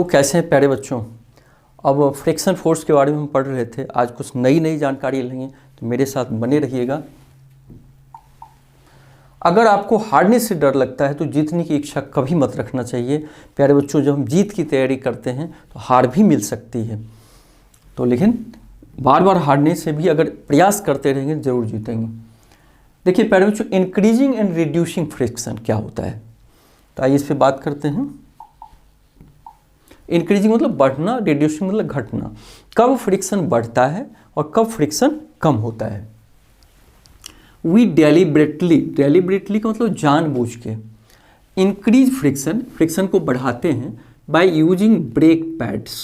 Hello, कैसे हैं प्यारे बच्चों। अब फ्रिक्शन फोर्स के बारे में हम पढ़ रहे थे। आज कुछ नई जानकारी लेंगे, तो मेरे साथ बने रहिएगा। अगर आपको हारने से डर लगता है तो जीतने की इच्छा कभी मत रखना चाहिए प्यारे बच्चों। जब हम जीत की तैयारी करते हैं तो हार भी मिल सकती है, तो लेकिन बार बार हारने से भी अगर प्रयास करते रहेंगे जरूर जीतेंगे। देखिए प्यारे बच्चों, इंक्रीजिंग एंड रिड्यूसिंग फ्रिक्शन क्या होता है, तो आइए इस पर बात करते हैं। इंक्रीजिंग मतलब बढ़ना, रिड्यूसिंग मतलब घटना। कब फ्रिक्शन बढ़ता है और कब फ्रिक्शन कम होता है। वी डेलिबरेटली का मतलब जानबूझ के इंक्रीज फ्रिक्शन को बढ़ाते हैं by using brake pads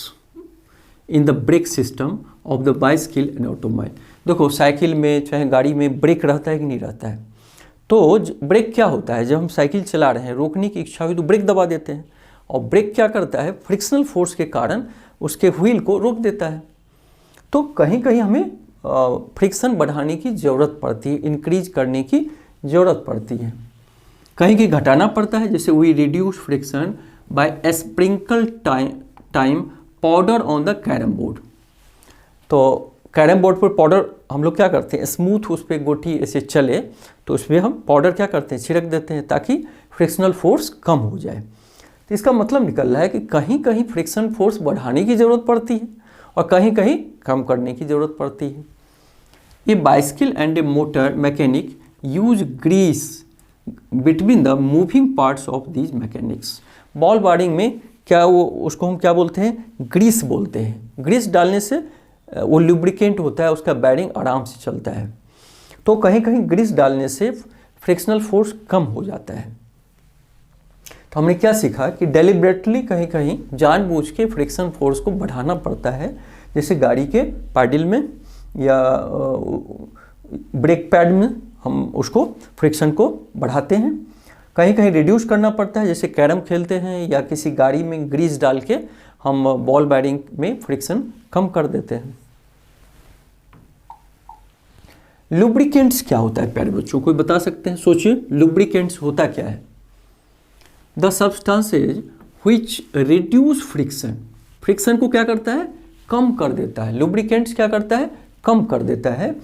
in the brake system of the bicycle and automobile. देखो साइकिल में चाहे गाड़ी में ब्रेक रहता है कि नहीं रहता है। तो ब्रेक क्या होता है, जब हम साइकिल चला रहे हैं रोकने की इच्छा हुई तो ब्रेक दबा देते हैं, और ब्रेक क्या करता है, फ्रिक्शनल फोर्स के कारण उसके व्हील को रोक देता है। तो कहीं कहीं हमें फ्रिक्शन बढ़ाने की ज़रूरत पड़ती है, इंक्रीज करने की ज़रूरत पड़ती है, कहीं कहीं घटाना पड़ता है। जैसे we reduce friction by sprinkle time powder on the carrom board. तो कैरम बोर्ड पर पाउडर हम लोग क्या करते हैं, स्मूथ उस पर गोटी ऐसे चले तो उसमें हम पाउडर क्या करते हैं, छिड़क देते हैं ताकि फ्रिक्शनल फोर्स कम हो जाए। तो इसका मतलब निकल रहा है कि कहीं कहीं फ्रिक्शन फोर्स बढ़ाने की ज़रूरत पड़ती है और कहीं कहीं कम करने की ज़रूरत पड़ती है। A bicycle and a motor mechanic use grease between the moving parts of these mechanics. Ball bearing में क्या उसको हम क्या बोलते हैं, ग्रीस बोलते हैं। ग्रीस डालने से वो लुब्रिकेंट होता है, उसका बैरिंग आराम से चलता है। तो कहीं कहीं ग्रीस डालने से फ्रिक्शनल फोर्स कम हो जाता है। तो हमने क्या सीखा कि डेलिबरेटली कहीं कहीं जानबूझ के फ्रिक्शन फोर्स को बढ़ाना पड़ता है, जैसे गाड़ी के पैडल में या ब्रेक पैड में हम उसको फ्रिक्शन को बढ़ाते हैं। कहीं कहीं रिड्यूस करना पड़ता है, जैसे कैरम खेलते हैं या किसी गाड़ी में ग्रीस डाल के हम बॉल बेयरिंग में फ्रिक्शन कम कर देते हैं। लुब्रिकेंट्स क्या होता है प्यारे बच्चों, कोई बता सकते हैं? सोचिए लुब्रिकेंट्स होता क्या है। The substances which reduce friction, friction को क्या करता है, कम कर देता है। लुब्रिकेंट्स क्या करता है, कम कर देता है।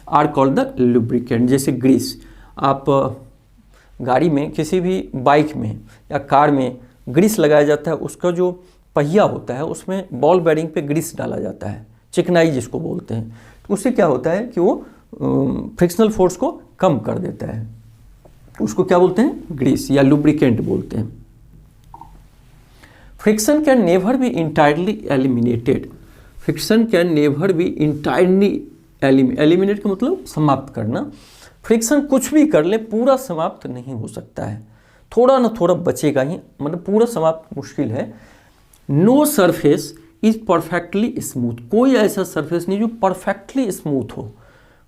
Are called the lubricant. जैसे ग्रीस, आप गाड़ी में किसी भी बाइक में या कार में ग्रीस लगाया जाता है, उसका जो पहिया होता है उसमें बॉल बेयरिंग पे ग्रीस डाला जाता है, चिकनाई जिसको बोलते हैं। तो उससे क्या होता है कि वो फ्रिक्शनल फोर्स को कम कर देता है, उसको क्या बोलते हैं, ग्रीस या लुब्रिकेंट बोलते हैं। Friction can never be entirely eliminated. Friction can never be entirely eliminate का मतलब समाप्त करना। फ्रिक्शन कुछ भी कर ले पूरा समाप्त नहीं हो सकता है, थोड़ा ना थोड़ा बचेगा ही, मतलब पूरा समाप्त मुश्किल है। No surface is perfectly smooth. कोई ऐसा सरफेस नहीं जो परफेक्टली स्मूथ हो,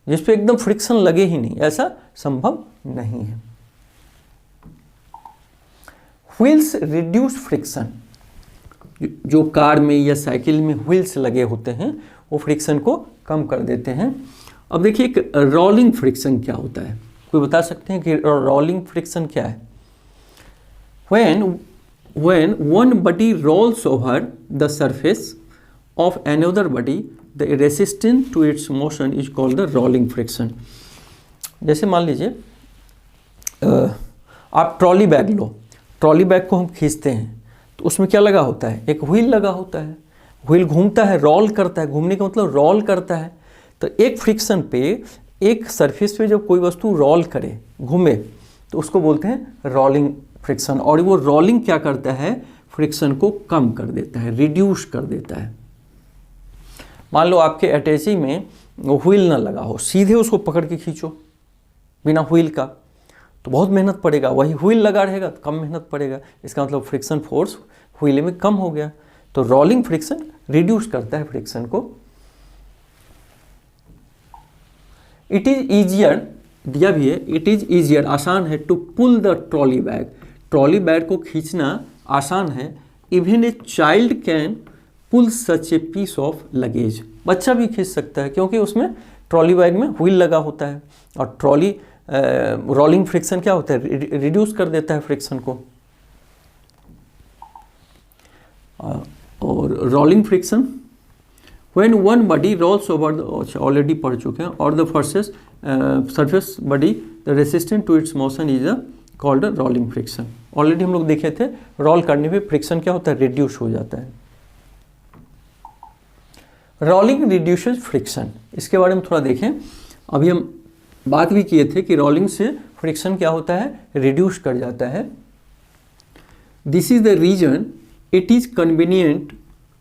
जिस पे एकदम फ्रिक्शन लगे ही नहीं, ऐसा संभव नहीं है। Wheels reduce friction. जो कार में या साइकिल में व्हील्स लगे होते हैं वो फ्रिक्शन को कम कर देते हैं। अब देखिए एक रोलिंग फ्रिक्शन क्या होता है, कोई बता सकते हैं कि रोलिंग फ्रिक्शन क्या है? When one body rolls over the surface of another body, the resistance to its motion is called the rolling friction. जैसे मान लीजिए आप ट्रॉली बैग लो, ट्रॉली बैग को हम खींचते हैं तो उसमें क्या लगा होता है, एक व्हील लगा होता है। व्हील घूमता है, रोल करता है, घूमने का मतलब रोल करता है। तो एक फ्रिक्शन पे, एक सरफेस पे जब कोई वस्तु रोल करे, घूमे, तो उसको बोलते हैं रोलिंग फ्रिक्शन। और वो रोलिंग क्या करता है, फ्रिक्शन को कम कर देता है, रिड्यूस कर देता है। मान लो आपके अटैची में वो व्हील ना लगा हो, सीधे उसको पकड़ के खींचो बिना व्हील का तो बहुत मेहनत पड़ेगा, वही व्हील लगा रहेगा तो कम मेहनत पड़ेगा। इसका मतलब फ्रिक्शन फोर्स व्हील में कम हो गया। तो रोलिंग फ्रिक्शन रिड्यूस करता है फ्रिक्शन को। इट इज ईजियर, दिया भी है, इट इज ईजियर, आसान है, to pull the trolley bag. Trolley bag को खींचना आसान है। Even a child can pull such a piece of luggage. बच्चा भी खींच सकता है क्योंकि उसमें ट्रॉली बैग में व्हील लगा होता है। और ट्रॉली रोलिंग फ्रिक्शन क्या होता है, रिड्यूस कर देता है फ्रिक्शन को। Rolling friction, when one body rolls over the, already पढ़ चुके हैं, और the forces surface body the resistant to its motion is called rolling friction. Already हम लोग देखे थे रोल करने पे फ्रिक्शन क्या होता है, रिड्यूस हो जाता है। रोलिंग रिड्यूसेस फ्रिक्शन, इसके बारे में थोड़ा देखें। अभी हम बात भी किए थे कि रोलिंग से फ्रिक्शन क्या होता है, रिड्यूस कर जाता है। This is the reason it is convenient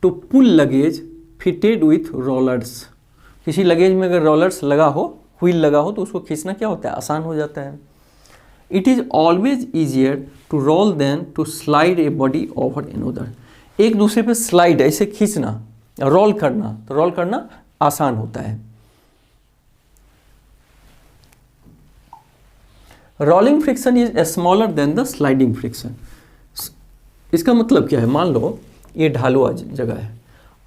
to pull luggage fitted with rollers. किसी लगेज में अगर रोलर्स लगा हो, व्हील लगा हो, तो उसको खींचना क्या होता है, आसान हो जाता है। It is always easier to roll than to slide a body over another. एक दूसरे पे स्लाइड ऐसे खींचना, रोल करना, तो रोल करना आसान होता है। Rolling friction is smaller than the sliding friction. इसका मतलब क्या है, मान लो ये ढालुआ जगह है,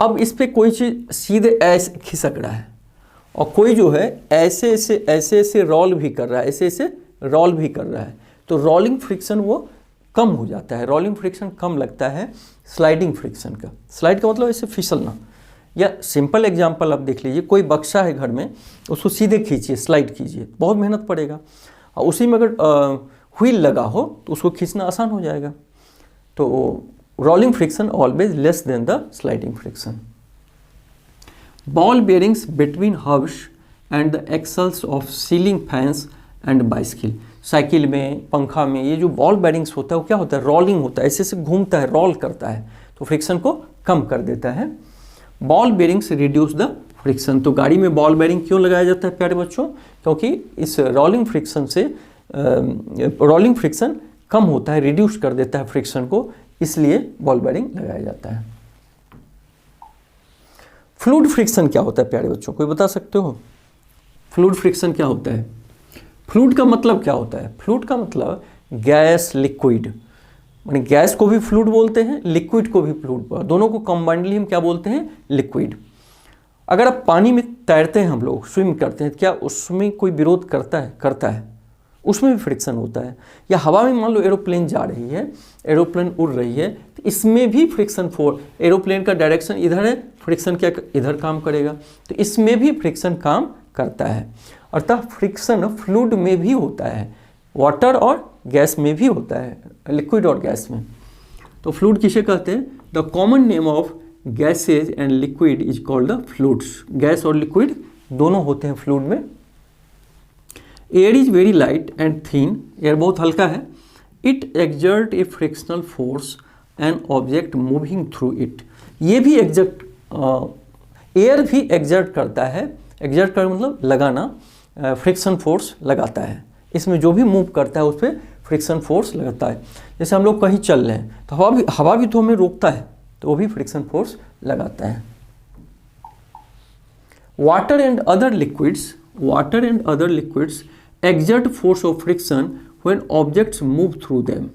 अब इस पे कोई चीज़ सीधे ऐसे खिसक रहा है और कोई जो है ऐसे ऐसे रोल भी कर रहा है, ऐसे रोल भी कर रहा है, तो रोलिंग फ्रिक्शन वो कम हो जाता है। रोलिंग फ्रिक्शन कम लगता है स्लाइडिंग फ्रिक्शन का। स्लाइड का मतलब ऐसे फिसलना। या सिंपल एग्जांपल आप देख लीजिए, कोई बक्सा है घर में, उसको सीधे खींचिए, स्लाइड कीजिए, बहुत मेहनत पड़ेगा, और उसी में अगर व्हील लगा हो तो उसको खींचना आसान हो जाएगा। तो rolling friction always less than the sliding friction. Ball bearings between hubs and the axles of ceiling fans and bicycle. Cycle में, पंखा में, ये जो बॉल बेयरिंग्स होता है वो क्या होता है, रोलिंग होता है, ऐसे घूमता है, रोल करता है, तो फ्रिक्शन को कम कर देता है। Ball bearings reduce the friction. तो गाड़ी में बॉल बेयरिंग क्यों लगाया जाता है प्यारे बच्चों, क्योंकि इस रोलिंग फ्रिक्शन से रोलिंग फ्रिक्शन कम होता है, रिड्यूस कर देता है फ्रिक्शन को, इसलिए बॉल बेयरिंग लगाया जाता है। फ्लूइड फ्रिक्शन क्या होता है प्यारे बच्चों, कोई बता सकते हो? फ्लूइड फ्रिक्शन क्या होता है? फ्लूइड का मतलब क्या होता है? फ्लूइड का मतलब गैस, लिक्विड, माने गैस को भी फ्लूइड बोलते हैं, लिक्विड को भी फ्लूइड, दोनों को कंबाइंडली हम क्या बोलते हैं, लिक्विड। अगर आप पानी में तैरते हैं, हम लोग स्विम करते हैं, क्या उसमें कोई विरोध करता है? उसमें भी फ्रिक्शन होता है। या हवा में मान लो एरोप्लेन जा रही है, एरोप्लेन उड़ रही है, तो इसमें भी फ्रिक्शन फोर्स, एरोप्लेन का डायरेक्शन इधर है, फ्रिक्शन क्या इधर काम करेगा, तो इसमें भी फ्रिक्शन काम करता है। अर्थात फ्रिक्शन फ्लूइड में भी होता है, वाटर और गैस में भी होता है, लिक्विड और गैस में। तो फ्लूइड किसे कहते हैं? The common name of gases and liquid is called the fluids. Gas और लिक्विड दोनों होते हैं फ्लूइड में। Air is very light and thin, air बहुत हल्का है। It exert A frictional force and object moving through it. ये भी एयर भी एक्सर्ट करता है, एक्सर्ट कर मतलब लगाना, फ्रिक्शन फोर्स लगाता है, इसमें जो भी मूव करता है उस पर फ्रिक्शन फोर्स लगाता है। जैसे हम लोग कहीं चल रहे हैं तो हवा भी तो हमें रोकता है, तो वो भी फ्रिक्शन फोर्स लगाता है। Water and other liquids exert force of friction when objects move through them.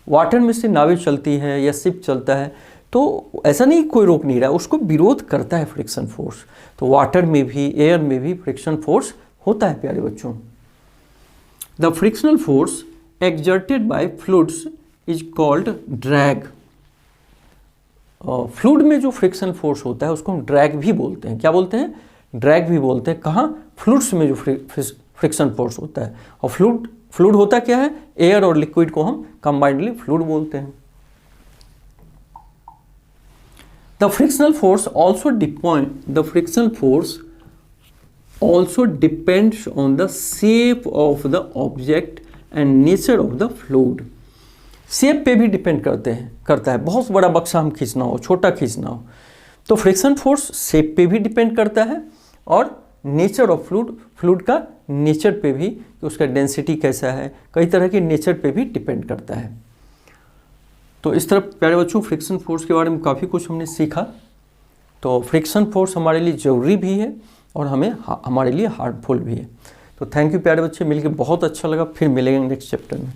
Water में से नावें चलती है या शिप चलता है, तो ऐसा नहीं कोई रोक नहीं रहा है, उसको विरोध करता है फ्रिक्शन फोर्स। तो वाटर में भी, एयर में भी फ्रिक्शन फोर्स होता है प्यारे बच्चों। The frictional force exerted by fluids is called drag. Fluid में जो फ्रिक्शन फोर्स होता है उसको हम ड्रैग भी बोलते हैं। क्या बोलते हैं? ड्रैग भी बोलते हैं। कहाँ? फ्लूइड्स में जो फ्रिक्शन फोर्स होता है। और फ्लूइड होता क्या है? एयर और लिक्विड को हम कंबाइंडली फ्लूइड बोलते हैं। The frictional force also depends on the shape of the object and nature of the fluid. Shape पे भी डिपेंड करता है। बहुत बड़ा बक्सा हम खींचना हो, छोटा खींचना हो, तो फ्रिक्शन फोर्स शेप पे भी डिपेंड करता है और नेचर ऑफ फ्लूइड का नेचर पे भी, कि उसका डेंसिटी कैसा है, कई तरह के नेचर पे भी डिपेंड करता है। तो इस तरह प्यारे बच्चों फ्रिक्शन फोर्स के बारे में काफ़ी कुछ हमने सीखा। तो फ्रिक्शन फोर्स हमारे लिए ज़रूरी भी है और हमारे लिए हार्मफुल भी है। तो थैंक यू प्यारे बच्चे, मिलकर बहुत अच्छा लगा। फिर मिलेंगे नेक्स्ट चैप्टर में।